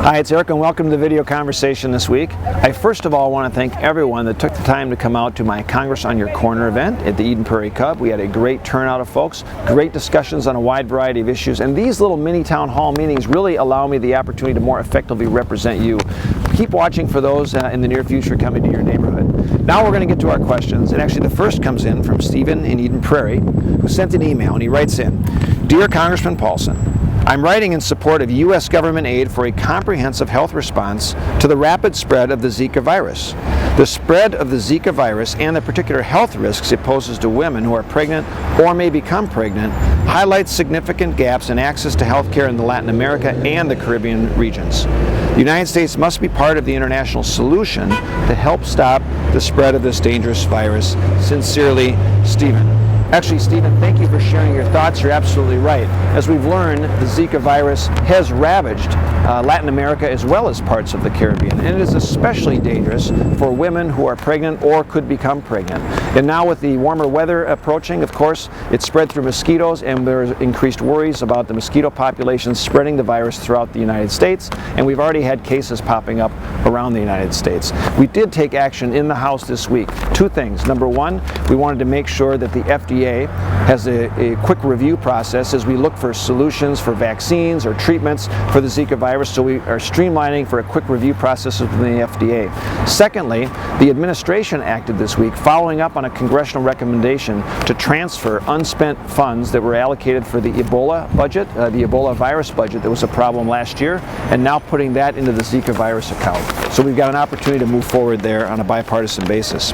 Hi, it's Eric and welcome to the video conversation this week. I first of all want to thank everyone that took the time to come out to my Congress on Your Corner event at the Eden Prairie Cub. We had a great turnout of folks, great discussions on a wide variety of issues, and these little mini town hall meetings really allow me the opportunity to more effectively represent you. Keep watching for those in the near future coming to your neighborhood. Now we're going to get to our questions, and actually the first comes in from Stephen in Eden Prairie, who sent an email, and he writes in, "Dear Congressman Paulsen, I'm writing in support of U.S. government aid for a comprehensive health response to the rapid spread of the Zika virus. The spread of the Zika virus and the particular health risks it poses to women who are pregnant or may become pregnant highlights significant gaps in access to health care in the Latin America and the Caribbean regions. The United States must be part of the international solution to help stop the spread of this dangerous virus. Sincerely, Stephen." Actually, Stephen, thank you for sharing your thoughts. You're absolutely right. As we've learned, the Zika virus has ravaged Latin America as well as parts of the Caribbean, and it is especially dangerous for women who are pregnant or could become pregnant. And now with the warmer weather approaching, of course, it's spread through mosquitoes, and there's increased worries about the mosquito population spreading the virus throughout the United States, and we've already had cases popping up around the United States. We did take action in the House this week. Two things. Number one, we wanted to make sure that the FDA has a quick review process as we look for solutions for vaccines or treatments for the Zika virus, so we are streamlining for a quick review process within the FDA. Secondly, the administration acted this week following up on a congressional recommendation to transfer unspent funds that were allocated for the Ebola budget, the Ebola virus budget that was a problem last year, and now putting that into the Zika virus account. So we've got an opportunity to move forward there on a bipartisan basis.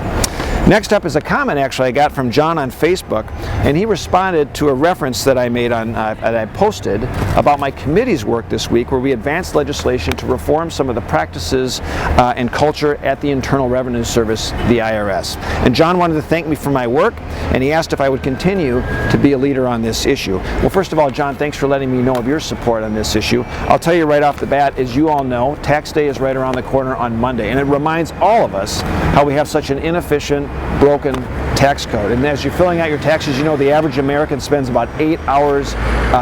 Next up is a comment actually I got from John on Facebook, and he responded to a reference that I made that I posted about my committee's work this week, where we advanced legislation to reform some of the practices and culture at the Internal Revenue Service, the IRS. And John wanted to thank me for my work, and he asked if I would continue to be a leader on this issue. Well, first of all, John, thanks for letting me know of your support on this issue. I'll tell you right off the bat, as you all know, tax day is right around the corner on Monday, and it reminds all of us how we have such an inefficient, broken tax code. And as you're filling out your taxes, you know the average American spends about 8 hours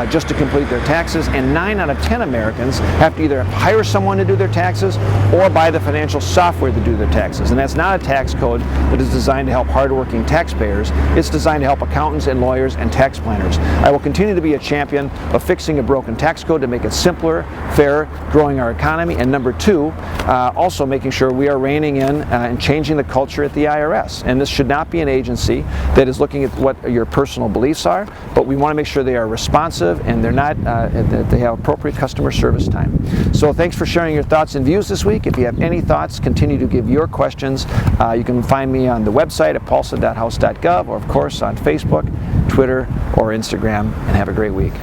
just to complete their taxes, and 9 out of 10 Americans have to either hire someone to do their taxes or buy the financial software to do their taxes. And that's not a tax code that is designed to help hardworking taxpayers. It's designed to help accountants and lawyers and tax planners. I will continue to be a champion of fixing a broken tax code to make it simpler, fair, growing our economy, and number two, also making sure we are reining in and changing the culture at the IRS. And this should not be an agency that is looking at what your personal beliefs are, but we want to make sure they are responsive and they're not that they have appropriate customer service time. So thanks for sharing your thoughts and views this week. If you have any thoughts, continue to give your questions. You can find me on the website at paulsen.house.gov, or of course on Facebook, Twitter, or Instagram, and have a great week.